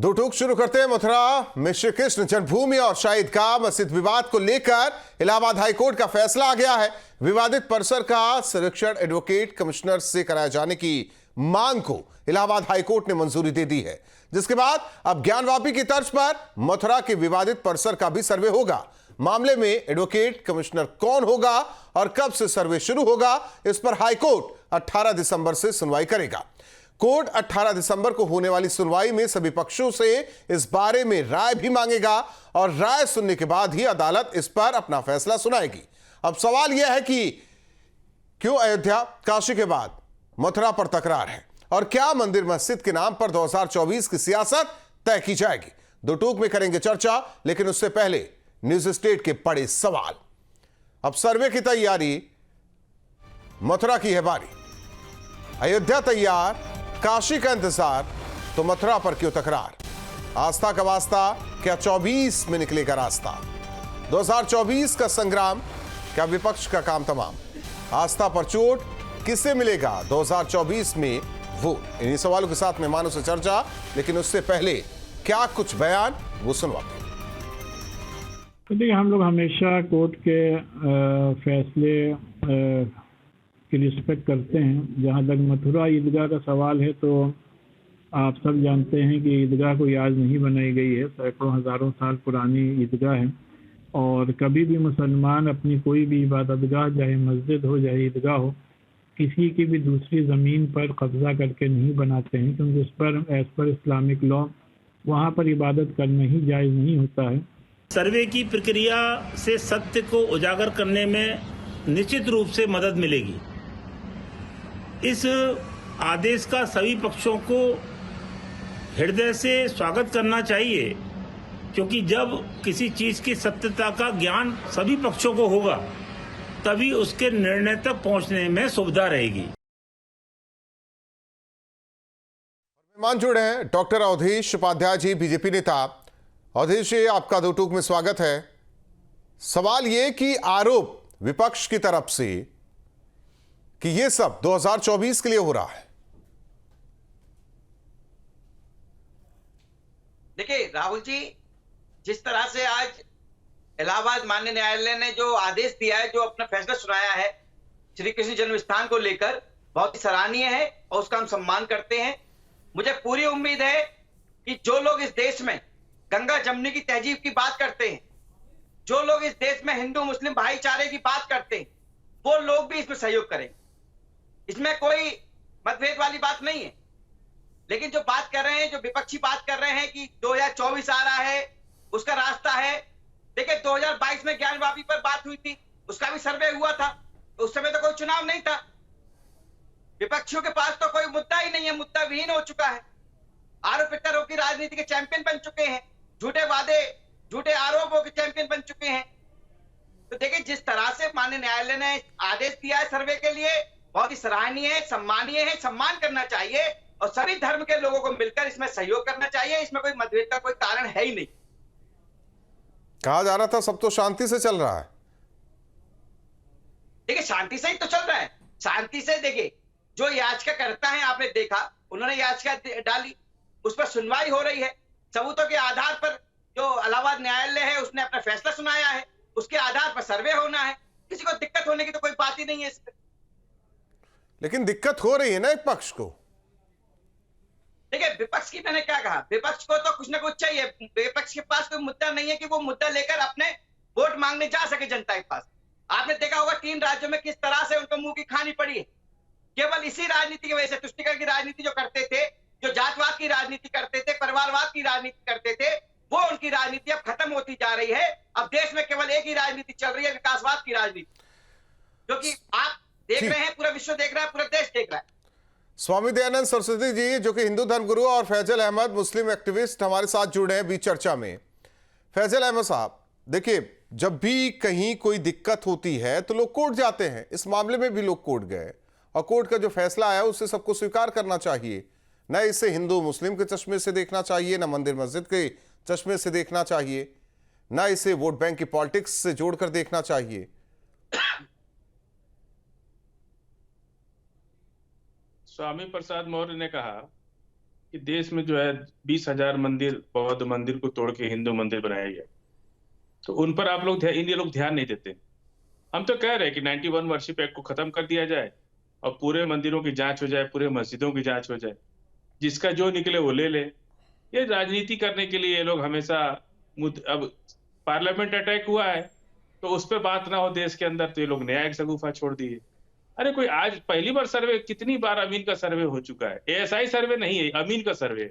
दो टूक शुरू करते हैं। मथुरा में श्री कृष्ण जन्मभूमि और शाही ईदगाह मस्जिद विवाद को लेकर इलाहाबाद हाईकोर्ट का फैसला आ गया है। विवादित परिसर का सर्वेक्षण एडवोकेट कमिश्नर से कराए जाने की मांग को इलाहाबाद हाईकोर्ट ने मंजूरी दे दी है, जिसके बाद अब ज्ञानवापी की तर्ज पर मथुरा के विवादित परिसर का भी सर्वे होगा। मामले में एडवोकेट कमिश्नर कौन होगा और कब से सर्वे शुरू होगा, इस पर हाईकोर्ट 18 दिसंबर से सुनवाई करेगा। कोर्ट 18 दिसंबर को होने वाली सुनवाई में सभी पक्षों से इस बारे में राय भी मांगेगा और राय सुनने के बाद ही अदालत इस पर अपना फैसला सुनाएगी। अब सवाल यह है कि क्यों अयोध्या काशी के बाद मथुरा पर तकरार है और क्या मंदिर मस्जिद के नाम पर 2024 की सियासत तय की जाएगी। दो टूक में करेंगे चर्चा, लेकिन उससे पहले न्यूज स्टेट के बड़े सवाल। अब सर्वे की तैयारी, मथुरा की है बारी। अयोध्या तैयार, काशी का इंतजार, तो मथुरा पर क्यों तकरार। आस्था का वास्ता, क्या 24 में निकलेगा रास्ता। 2024 का संग्राम, क्या विपक्ष का काम तमाम। आस्था पर चोट, किससे मिलेगा 2024 में वोट। इन्हीं सवालों के साथ मेहमानों से चर्चा, लेकिन उससे पहले क्या कुछ बयान, वो सुनवाते हैं। देखिए, हम लोग हमेशा कोर्ट के फैसले की रिस्पेक्ट करते हैं। जहाँ तक मथुरा ईदगाह का सवाल है, तो आप सब जानते हैं कि ईदगाह कोई आज नहीं बनाई गई है, सैकड़ों हजारों साल पुरानी ईदगाह है। और कभी भी मुसलमान अपनी कोई भी इबादतगाह, चाहे मस्जिद हो चाहे ईदगाह हो, किसी की भी दूसरी ज़मीन पर कब्जा करके नहीं बनाते हैं, क्योंकि उस पर एज पर इस्लामिक लॉ वहाँ पर इबादत करना ही जायज़ नहीं होता है। सर्वे की प्रक्रिया से सत्य को उजागर करने में निश्चित रूप से मदद मिलेगी। इस आदेश का सभी पक्षों को हृदय से स्वागत करना चाहिए, क्योंकि जब किसी चीज की सत्यता का ज्ञान सभी पक्षों को होगा, तभी उसके निर्णय तक पहुंचने में सुविधा रहेगी। मेहमान जुड़े हैं डॉक्टर अवधेश उपाध्याय जी, बीजेपी नेता। अवधेश जी, आपका दो टूक में स्वागत है। सवाल ये कि आरोप विपक्ष की तरफ से कि ये सब 2024 के लिए हो रहा है। देखिए राहुल जी, जिस तरह से आज इलाहाबाद माननीय न्यायालय ने जो आदेश दिया है, जो अपना फैसला सुनाया है श्री कृष्ण जन्म स्थान को लेकर, बहुत ही सराहनीय है और उसका हम सम्मान करते हैं। मुझे पूरी उम्मीद है कि जो लोग इस देश में गंगा जमुनी की तहजीब की बात करते हैं, जो लोग इस देश में हिंदू मुस्लिम भाईचारे की बात करते हैं, वो लोग भी इसमें सहयोग करेंगे। इसमें कोई मतभेद वाली बात नहीं है। लेकिन जो बात कर रहे हैं, जो विपक्षी बात कर रहे हैं कि 2024 आ रहा है, उसका रास्ता है। देखिए, 2022 में ज्ञानवापी पर बात हुई थी, उसका भी सर्वे हुआ था, तो उस समय तो कोई चुनाव नहीं था। विपक्षियों के पास तो कोई मुद्दा ही नहीं है, मुद्दा विहीन हो चुका है। आरोप प्रत्यारोप की राजनीति के चैंपियन बन चुके हैं, झूठे वादे झूठे आरोपों के चैंपियन बन चुके हैं। तो देखिए, जिस तरह से माननीय न्यायालय ने आदेश दिया है सर्वे के लिए, बहुत ही सराहनीय है, सम्मानीय है, सम्मान करना चाहिए और सभी धर्म के लोगों को मिलकर इसमें सहयोग करना चाहिए। इसमें कोई मतभेद का कोई कारण है ही नहीं। कहा जा रहा था सब तो शांति से चल रहा है। देखिए, शांति से ही तो चल रहा है। शांति से देखिए, जो याचिका करता है, आपने देखा, उन्होंने याचिका डाली, उस पर सुनवाई हो रही है। सबूतों के आधार पर जो इलाहाबाद न्यायालय है उसने अपना फैसला सुनाया है, उसके आधार पर सर्वे होना है। किसी को दिक्कत होने की तो कोई बात ही नहीं है इसमें। लेकिन दिक्कत हो रही है ना एक पक्ष को। देखिए, विपक्ष की मैंने क्या कहा, विपक्ष को तो कुछ ना कुछ चाहिए। विपक्ष के पास कोई मुद्दा नहीं है कि वो मुद्दा लेकर अपने वोट मांगने जा सके जनता के पास। आपने देखा होगा 3 राज्यों में किस तरह से उनको मुंह की खानी पड़ी है, केवल इसी राजनीति की वजह से। तुष्टिकरण की राजनीति जो करते थे, जो जातवाद की राजनीति करते थे, परिवारवाद की राजनीति करते थे, वो उनकी राजनीति अब खत्म होती जा रही है। अब देश में केवल एक ही राजनीति चल रही है, विकासवाद की राजनीति, जो कि आप देख रहे हैं, पूरा विश्व देख रहा है, पूरा देश देख रहा है। स्वामी दयानंद सरस्वती जी, जो कि हिंदू धर्मगुरु, और फैजल अहमद, मुस्लिम एक्टिविस्ट, हमारे साथ जुड़े हैं बीच चर्चा में। फैजल अहमद साहब, देखिए, जब भी कहीं कोई दिक्कत होती है तो लोग कोर्ट जाते हैं। इस मामले में भी लोग कोर्ट गए और कोर्ट का जो फैसला आया उसे सबको स्वीकार करना चाहिए। न इसे हिंदू मुस्लिम के चश्मे से देखना चाहिए, न मंदिर मस्जिद के चश्मे से देखना चाहिए, न इसे वोट बैंक की पॉलिटिक्स से जोड़कर देखना चाहिए। स्वामी प्रसाद मौर्य ने कहा कि देश में जो है 20,000 मंदिर, बौद्ध मंदिर को तोड़ के हिंदू मंदिर बनाया गया, तो उन पर आप लोग ये लोग ध्यान नहीं देते। हम तो कह रहे हैं कि 91 वर्शिप एक्ट को खत्म कर दिया जाए और पूरे मंदिरों की जांच हो जाए, पूरे मस्जिदों की जांच हो जाए, जिसका जो निकले वो ले ले। ये राजनीति करने के लिए ये लोग हमेशा अब पार्लियामेंट अटैक हुआ है तो उस पर बात ना हो देश के अंदर, तो ये लोग नया एक शगुफा छोड़ दिए। अरे कोई आज पहली बार सर्वे, कितनी बार अमीन का सर्वे हो चुका है। एएसआई सर्वे नहीं है, अमीन का सर्वे,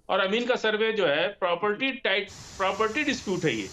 और अमीन का सर्वे जो है प्रॉपर्टी डिस्प्यूट है ये।